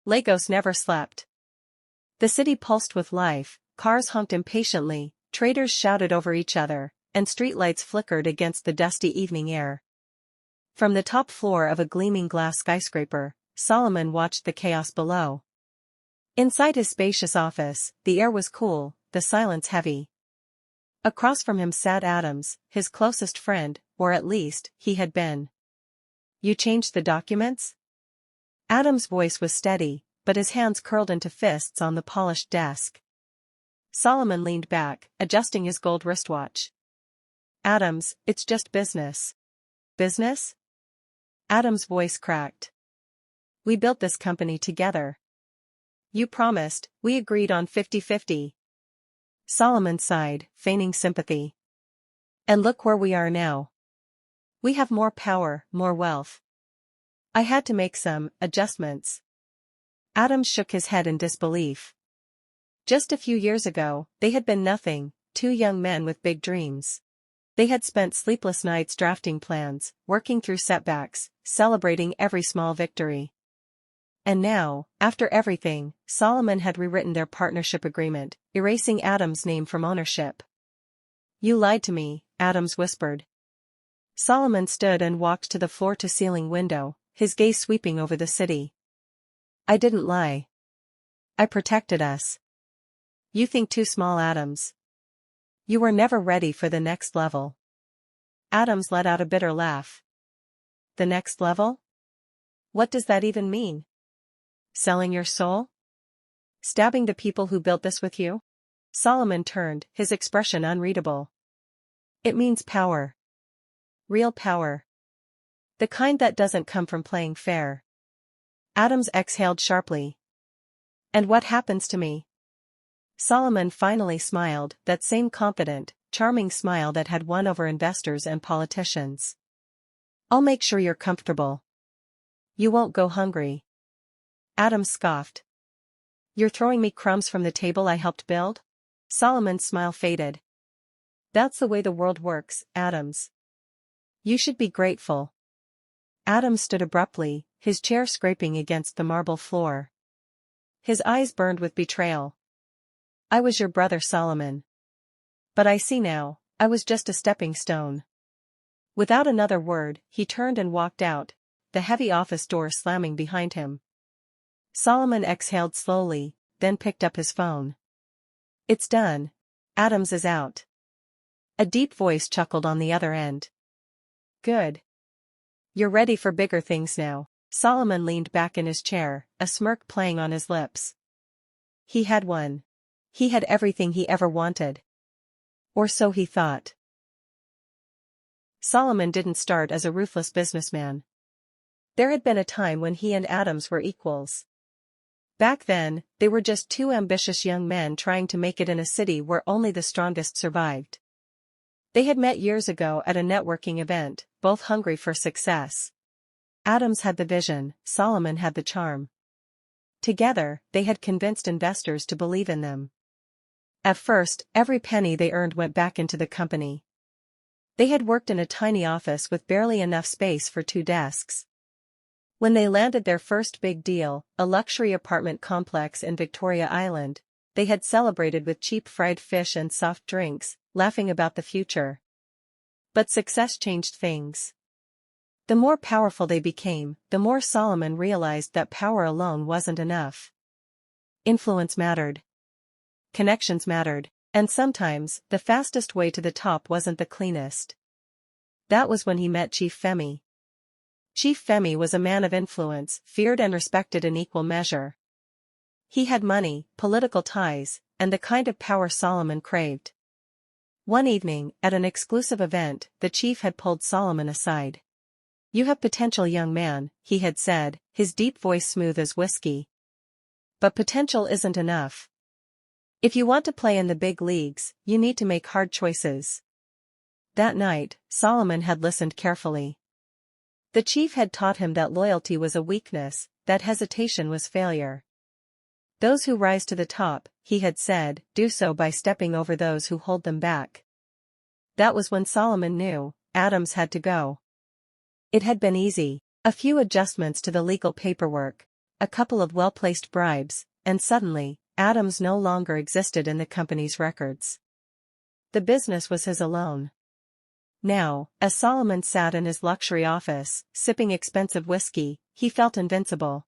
Lagos never slept. The city pulsed with life, cars honked impatiently, traders shouted over each other, and streetlights flickered against the dusty evening air. From the top floor of a gleaming glass skyscraper, Solomon watched the chaos below. Inside his spacious office, the air was cool, the silence heavy. Across from him sat Adams, his closest friend, or at least, he had been. "You changed the documents?" Adams' voice was steady, but his hands curled into fists on the polished desk. Solomon leaned back, adjusting his gold wristwatch. "Adams, it's just business." "Business?" Adams' voice cracked. "We built this company together. You promised, we agreed on 50-50. Solomon sighed, feigning sympathy. "And look where we are now. We have more power, more wealth. I had to make some adjustments." Adams shook his head in disbelief. Just a few years ago, they had been nothing, two young men with big dreams. They had spent sleepless nights drafting plans, working through setbacks, celebrating every small victory. And now, after everything, Solomon had rewritten their partnership agreement, erasing Adams' name from ownership. "You lied to me," Adams whispered. Solomon stood and walked to the floor-to-ceiling window, his gaze sweeping over the city. "I didn't lie. I protected us. You think too small, Adams. You were never ready for the next level." Adams let out a bitter laugh. "The next level? What does that even mean? Selling your soul? Stabbing the people who built this with you?" Solomon turned, his expression unreadable. "It means power. Real power. The kind that doesn't come from playing fair." Adams exhaled sharply. "And what happens to me?" Solomon finally smiled, that same confident, charming smile that had won over investors and politicians. "I'll make sure you're comfortable. You won't go hungry." Adams scoffed. "You're throwing me crumbs from the table I helped build?" Solomon's smile faded. "That's the way the world works, Adams. You should be grateful." Adams stood abruptly, his chair scraping against the marble floor. His eyes burned with betrayal. "I was your brother, Solomon. But I see now, I was just a stepping stone." Without another word, he turned and walked out, the heavy office door slamming behind him. Solomon exhaled slowly, then picked up his phone. "It's done. Adams is out." A deep voice chuckled on the other end. "Good. You're ready for bigger things now." Solomon leaned back in his chair, a smirk playing on his lips. He had won. He had everything he ever wanted. Or so he thought. Solomon didn't start as a ruthless businessman. There had been a time when he and Adams were equals. Back then, they were just two ambitious young men trying to make it in a city where only the strongest survived. They had met years ago at a networking event, both hungry for success. Adams had the vision, Solomon had the charm. Together, they had convinced investors to believe in them. At first, every penny they earned went back into the company. They had worked in a tiny office with barely enough space for two desks. When they landed their first big deal, a luxury apartment complex in Victoria Island, they had celebrated with cheap fried fish and soft drinks, laughing about the future. But success changed things. The more powerful they became, the more Solomon realized that power alone wasn't enough. Influence mattered. Connections mattered, and sometimes, the fastest way to the top wasn't the cleanest. That was when he met Chief Femi. Chief Femi was a man of influence, feared and respected in equal measure. He had money, political ties, and the kind of power Solomon craved. One evening, at an exclusive event, the chief had pulled Solomon aside. "You have potential, young man," he had said, his deep voice smooth as whiskey. "But potential isn't enough. If you want to play in the big leagues, you need to make hard choices." That night, Solomon had listened carefully. The chief had taught him that loyalty was a weakness, that hesitation was failure. Those who rise to the top, he had said, do so by stepping over those who hold them back. That was when Solomon knew, Adams had to go. It had been easy, a few adjustments to the legal paperwork, a couple of well-placed bribes, and suddenly, Adams no longer existed in the company's records. The business was his alone. Now, as Solomon sat in his luxury office, sipping expensive whiskey, he felt invincible.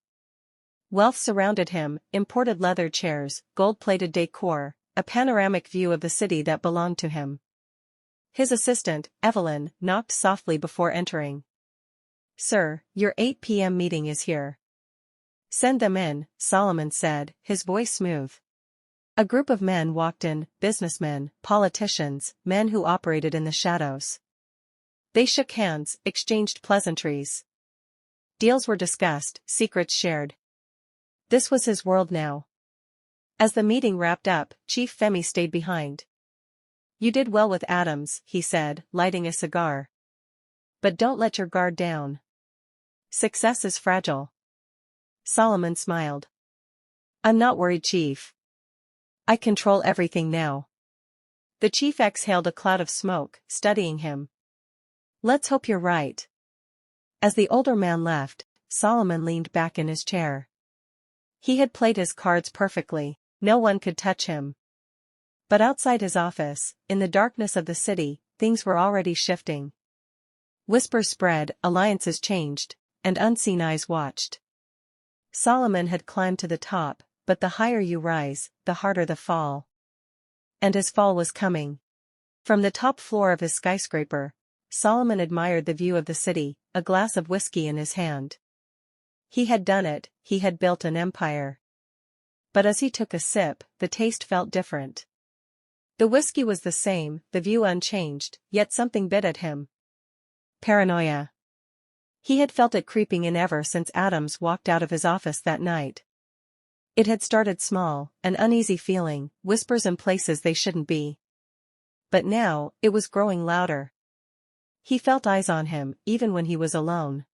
Wealth surrounded him, imported leather chairs, gold-plated decor, a panoramic view of the city that belonged to him. His assistant, Evelyn, knocked softly before entering. "Sir, your 8 p.m. meeting is here." "Send them in," Solomon said, his voice smooth. A group of men walked in, businessmen, politicians, men who operated in the shadows. They shook hands, exchanged pleasantries. Deals were discussed, secrets shared. This was his world now. As the meeting wrapped up, Chief Femi stayed behind. "You did well with Adams," he said, lighting a cigar. "But don't let your guard down. Success is fragile." Solomon smiled. "I'm not worried, Chief. I control everything now." The chief exhaled a cloud of smoke, studying him. "Let's hope you're right." As the older man left, Solomon leaned back in his chair. He had played his cards perfectly, no one could touch him. But outside his office, in the darkness of the city, things were already shifting. Whispers spread, alliances changed, and unseen eyes watched. Solomon had climbed to the top, but the higher you rise, the harder the fall. And his fall was coming. From the top floor of his skyscraper, Solomon admired the view of the city, a glass of whiskey in his hand. He had done it, he had built an empire. But as he took a sip, the taste felt different. The whiskey was the same, the view unchanged, yet something bit at him. Paranoia. He had felt it creeping in ever since Adams walked out of his office that night. It had started small, an uneasy feeling, whispers in places they shouldn't be. But now, it was growing louder. He felt eyes on him, even when he was alone.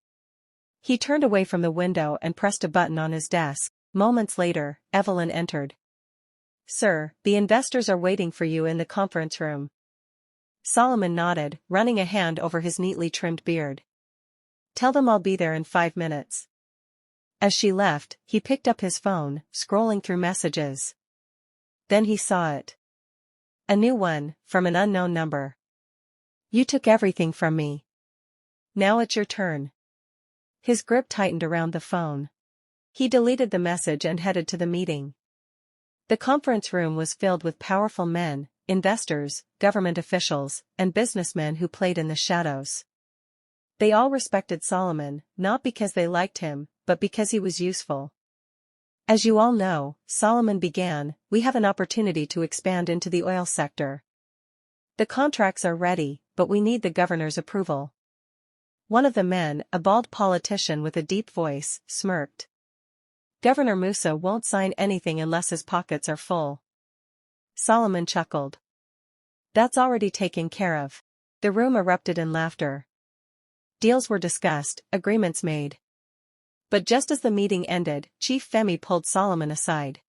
He turned away from the window and pressed a button on his desk. Moments later, Evelyn entered. "Sir, the investors are waiting for you in the conference room." Solomon nodded, running a hand over his neatly trimmed beard. "Tell them I'll be there in 5 minutes." As she left, he picked up his phone, scrolling through messages. Then he saw it. A new one, from an unknown number. "You took everything from me. Now it's your turn." His grip tightened around the phone. He deleted the message and headed to the meeting. The conference room was filled with powerful men, investors, government officials, and businessmen who played in the shadows. They all respected Solomon, not because they liked him, but because he was useful. "As you all know," Solomon began, "we have an opportunity to expand into the oil sector. The contracts are ready, but we need the governor's approval." One of the men, a bald politician with a deep voice, smirked. "Governor Musa won't sign anything unless his pockets are full." Solomon chuckled. "That's already taken care of." The room erupted in laughter. Deals were discussed, agreements made. But just as the meeting ended, Chief Femi pulled Solomon aside.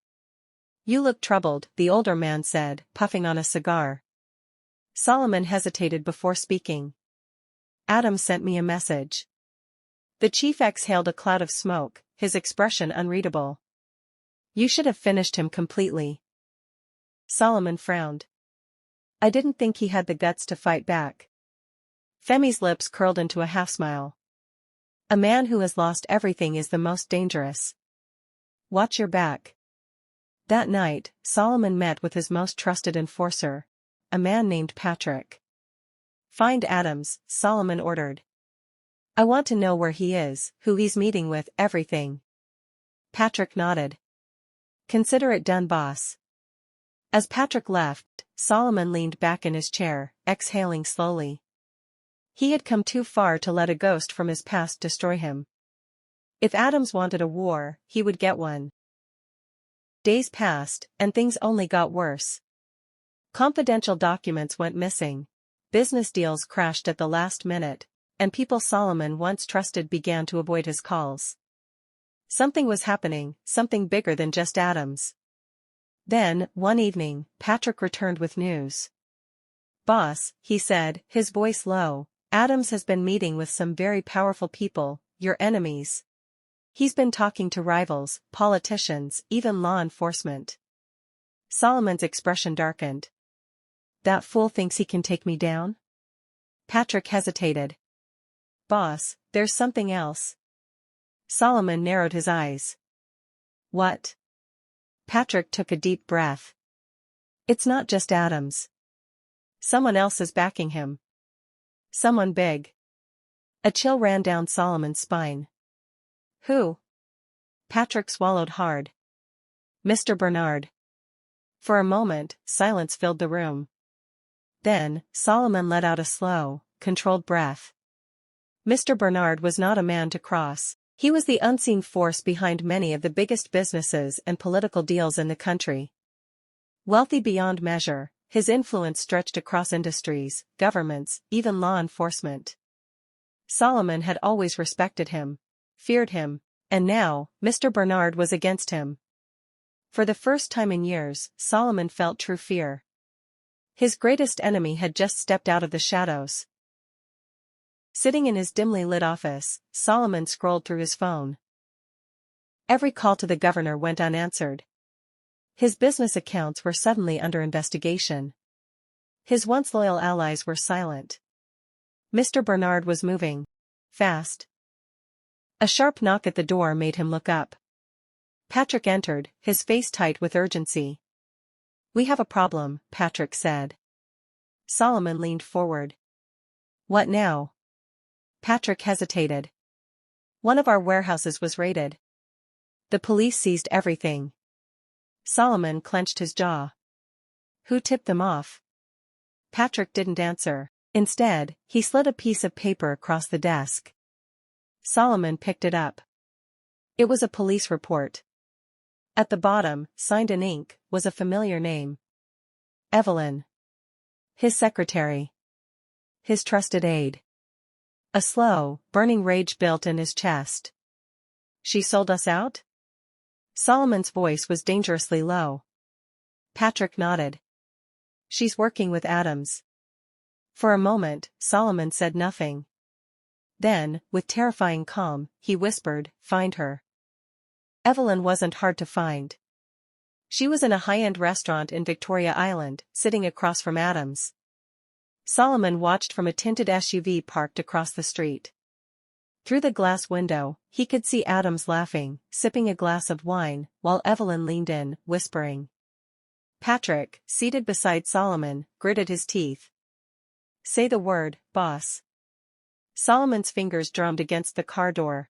"You look troubled," the older man said, puffing on a cigar. Solomon hesitated before speaking. "Adam sent me a message." The chief exhaled a cloud of smoke, his expression unreadable. "You should have finished him completely." Solomon frowned. "I didn't think he had the guts to fight back." Femi's lips curled into a half-smile. "A man who has lost everything is the most dangerous. Watch your back." That night, Solomon met with his most trusted enforcer, a man named Patrick. "Find Adams," Solomon ordered. "I want to know where he is, who he's meeting with, everything." Patrick nodded. "Consider it done, boss." As Patrick left, Solomon leaned back in his chair, exhaling slowly. He had come too far to let a ghost from his past destroy him. If Adams wanted a war, he would get one. Days passed, and things only got worse. Confidential documents went missing. Business deals crashed at the last minute, and people Solomon once trusted began to avoid his calls. Something was happening, something bigger than just Adams. Then, one evening, Patrick returned with news. "Boss," he said, his voice low, "Adams has been meeting with some very powerful people, your enemies." He's been talking to rivals, politicians, even law enforcement. Solomon's expression darkened. That fool thinks he can take me down? Patrick hesitated. Boss, there's something else. Solomon narrowed his eyes. What? Patrick took a deep breath. It's not just Adams. Someone else is backing him. Someone big. A chill ran down Solomon's spine. Who? Patrick swallowed hard. Mr. Bernard. For a moment, silence filled the room. Then, Solomon let out a slow, controlled breath. Mr. Bernard was not a man to cross. He was the unseen force behind many of the biggest businesses and political deals in the country. Wealthy beyond measure, his influence stretched across industries, governments, even law enforcement. Solomon had always respected him, feared him, and now, Mr. Bernard was against him. For the first time in years, Solomon felt true fear. His greatest enemy had just stepped out of the shadows. Sitting in his dimly lit office, Solomon scrolled through his phone. Every call to the governor went unanswered. His business accounts were suddenly under investigation. His once loyal allies were silent. Mr. Bernard was moving. Fast. A sharp knock at the door made him look up. Patrick entered, his face tight with urgency. We have a problem, Patrick said. Solomon leaned forward. What now? Patrick hesitated. One of our warehouses was raided. The police seized everything. Solomon clenched his jaw. Who tipped them off? Patrick didn't answer. Instead, he slid a piece of paper across the desk. Solomon picked it up. It was a police report. At the bottom, signed in ink, was a familiar name. Evelyn. His secretary. His trusted aide. A slow, burning rage built in his chest. She sold us out? Solomon's voice was dangerously low. Patrick nodded. She's working with Adams. For a moment, Solomon said nothing. Then, with terrifying calm, he whispered, Find her. Evelyn wasn't hard to find. She was in a high-end restaurant in Victoria Island, sitting across from Adams. Solomon watched from a tinted SUV parked across the street. Through the glass window, he could see Adams laughing, sipping a glass of wine, while Evelyn leaned in, whispering. Patrick, seated beside Solomon, gritted his teeth. Say the word, boss. Solomon's fingers drummed against the car door.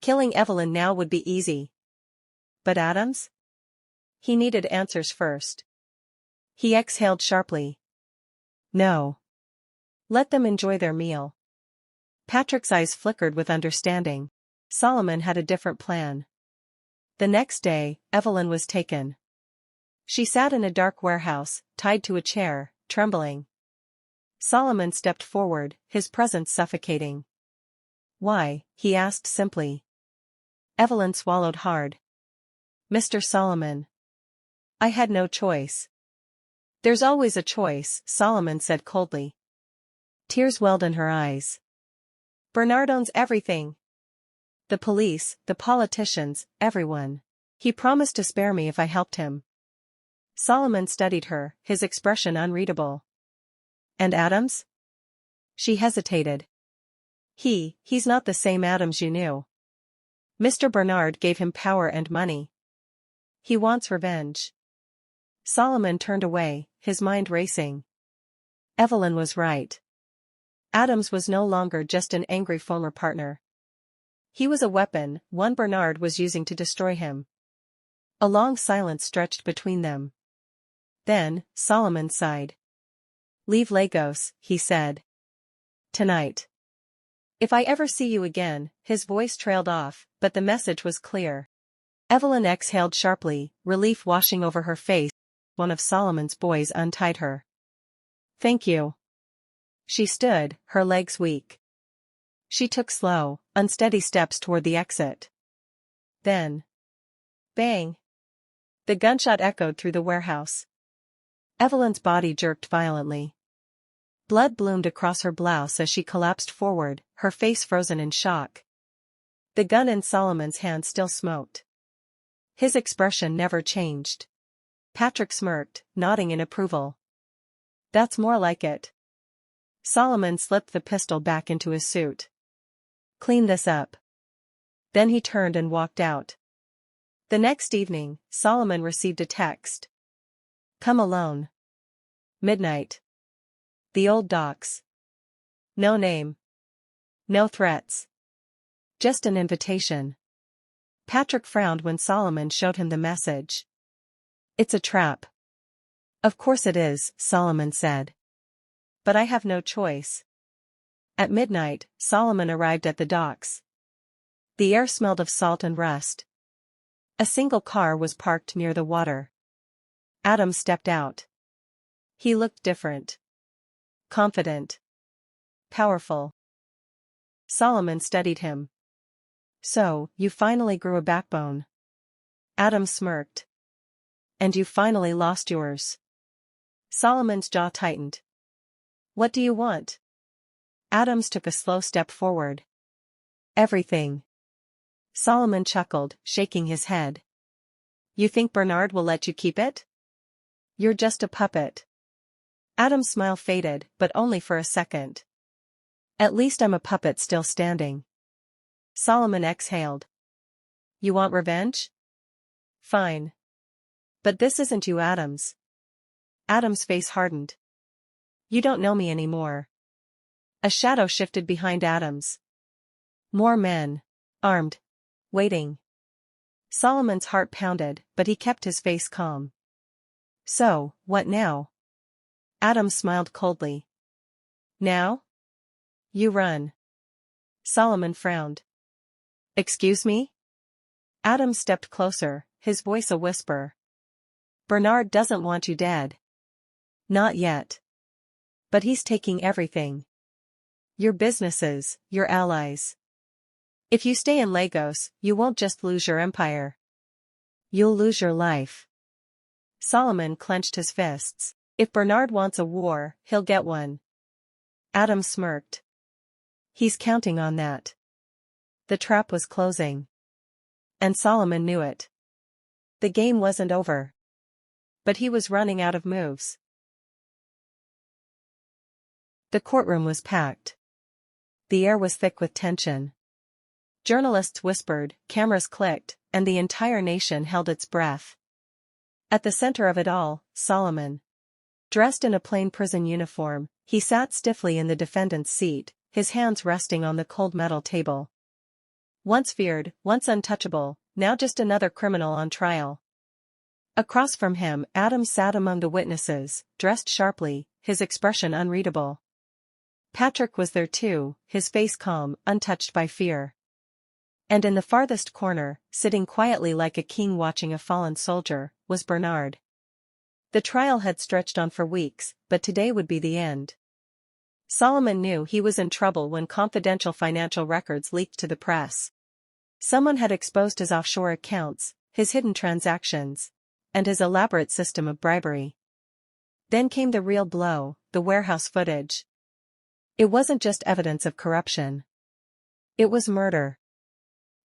Killing Evelyn now would be easy. But Adams? He needed answers first. He exhaled sharply. No. Let them enjoy their meal. Patrick's eyes flickered with understanding. Solomon had a different plan. The next day, Evelyn was taken. She sat in a dark warehouse, tied to a chair, trembling. Solomon stepped forward, his presence suffocating. Why? He asked simply. Evelyn swallowed hard. Mr. Solomon. I had no choice. There's always a choice, Solomon said coldly. Tears welled in her eyes. Bernard owns everything. The police, the politicians, everyone. He promised to spare me if I helped him. Solomon studied her, his expression unreadable. And Adams? She hesitated. He's not the same Adams you knew. Mr. Bernard gave him power and money. He wants revenge. Solomon turned away, his mind racing. Evelyn was right. Adams was no longer just an angry former partner. He was a weapon, one Bernard was using to destroy him. A long silence stretched between them. Then, Solomon sighed. Leave Lagos, he said. Tonight. If I ever see you again, his voice trailed off, but the message was clear. Evelyn exhaled sharply, relief washing over her face. One of Solomon's boys untied her. Thank you. She stood, her legs weak. She took slow, unsteady steps toward the exit. Then. Bang! The gunshot echoed through the warehouse. Evelyn's body jerked violently. Blood bloomed across her blouse as she collapsed forward, her face frozen in shock. The gun in Solomon's hand still smoked. His expression never changed. Patrick smirked, nodding in approval. That's more like it. Solomon slipped the pistol back into his suit. Clean this up. Then he turned and walked out. The next evening, Solomon received a text. Come alone. Midnight. The old docks. No name. No threats. Just an invitation. Patrick frowned when Solomon showed him the message. It's a trap. Of course it is, Solomon said. But I have no choice. At midnight, Solomon arrived at the docks. The air smelled of salt and rust. A single car was parked near the water. Adam stepped out. He looked different. Confident. Powerful. Solomon studied him. So, you finally grew a backbone. Adam smirked. And you finally lost yours. Solomon's jaw tightened. What do you want? Adams took a slow step forward. Everything. Solomon chuckled, shaking his head. You think Bernard will let you keep it? You're just a puppet. Adam's smile faded, but only for a second. At least I'm a puppet still standing. Solomon exhaled. You want revenge? Fine. But this isn't you, Adams. Adam's face hardened. You don't know me anymore. A shadow shifted behind Adams. More men. Armed. Waiting. Solomon's heart pounded, but he kept his face calm. So, what now? Adams smiled coldly. Now? You run. Solomon frowned. Excuse me? Adams stepped closer, his voice a whisper. Bernard doesn't want you dead. Not yet. But he's taking everything. Your businesses, your allies. If you stay in Lagos, you won't just lose your empire. You'll lose your life. Solomon clenched his fists. If Bernard wants a war, he'll get one. Adam smirked. He's counting on that. The trap was closing. And Solomon knew it. The game wasn't over. But he was running out of moves. The courtroom was packed. The air was thick with tension. Journalists whispered, cameras clicked, and the entire nation held its breath. At the center of it all, Solomon. Dressed in a plain prison uniform, he sat stiffly in the defendant's seat, his hands resting on the cold metal table. Once feared, once untouchable, now just another criminal on trial. Across from him, Adam sat among the witnesses, dressed sharply, his expression unreadable. Patrick was there too, his face calm, untouched by fear. And in the farthest corner, sitting quietly like a king watching a fallen soldier, was Bernard. The trial had stretched on for weeks, but today would be the end. Solomon knew he was in trouble when confidential financial records leaked to the press. Someone had exposed his offshore accounts, his hidden transactions, and his elaborate system of bribery. Then came the real blow, the warehouse footage. It wasn't just evidence of corruption. It was murder.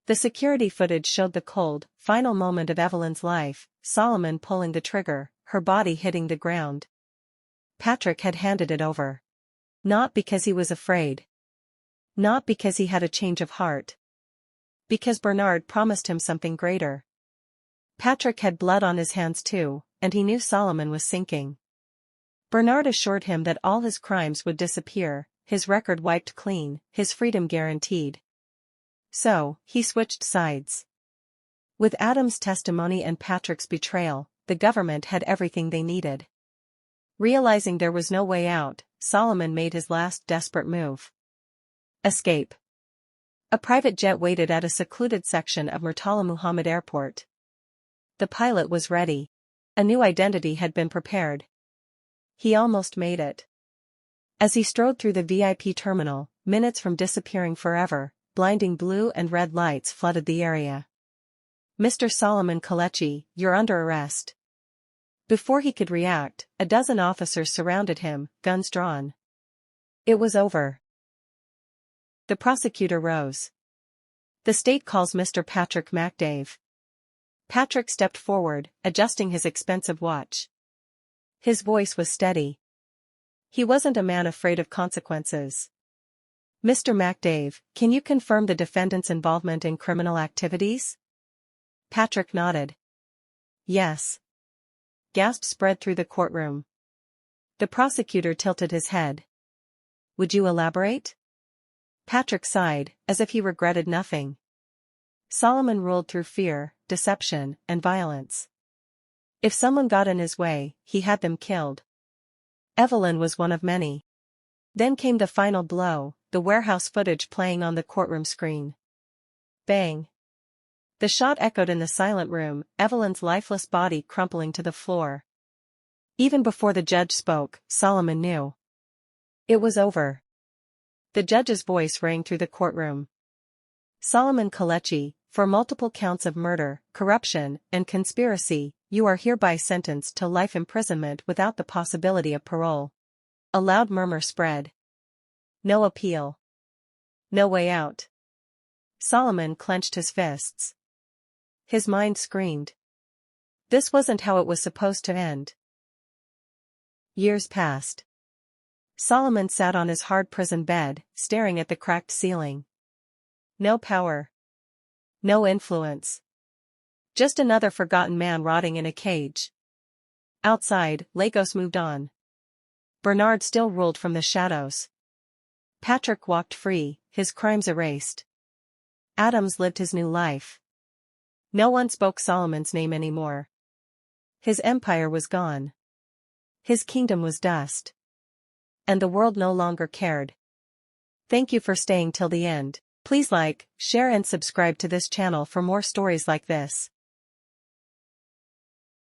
The security footage showed the cold, final moment of Evelyn's life, Solomon pulling the trigger, her body hitting the ground. Patrick had handed it over. Not because he was afraid. Not because he had a change of heart. Because Bernard promised him something greater. Patrick had blood on his hands too, and he knew Solomon was sinking. Bernard assured him that all his crimes would disappear, his record wiped clean, his freedom guaranteed. So, he switched sides. With Adam's testimony and Patrick's betrayal, the government had everything they needed. Realizing there was no way out, Solomon made his last desperate move. Escape. A private jet waited at a secluded section of Murtala Muhammed Airport. The pilot was ready. A new identity had been prepared. He almost made it. As he strode through the VIP terminal, minutes from disappearing forever, blinding blue and red lights flooded the area. Mr. Solomon Kelechi, you're under arrest. Before he could react, a dozen officers surrounded him, guns drawn. It was over. The prosecutor rose. The state calls Mr. Patrick McDave. Patrick stepped forward, adjusting his expensive watch. His voice was steady. He wasn't a man afraid of consequences. Mr. McDave, can you confirm the defendant's involvement in criminal activities? Patrick nodded. Yes. Gasps spread through the courtroom. The prosecutor tilted his head. Would you elaborate? Patrick sighed, as if he regretted nothing. Solomon ruled through fear, deception, and violence. If someone got in his way, he had them killed. Evelyn was one of many. Then came the final blow, the warehouse footage playing on the courtroom screen. Bang. The shot echoed in the silent room, Evelyn's lifeless body crumpling to the floor. Even before the judge spoke, Solomon knew. It was over. The judge's voice rang through the courtroom. Solomon Kelechi, for multiple counts of murder, corruption, and conspiracy, you are hereby sentenced to life imprisonment without the possibility of parole. A loud murmur spread. No appeal. No way out. Solomon clenched his fists. His mind screamed. This wasn't how it was supposed to end. Years passed. Solomon sat on his hard prison bed, staring at the cracked ceiling. No power. No influence. Just another forgotten man rotting in a cage. Outside, Lagos moved on. Bernard still ruled from the shadows. Patrick walked free, his crimes erased. Adams lived his new life. No one spoke Solomon's name anymore. His empire was gone. His kingdom was dust. And the world no longer cared. Thank you for staying till the end. Please like, share and subscribe to this channel for more stories like this.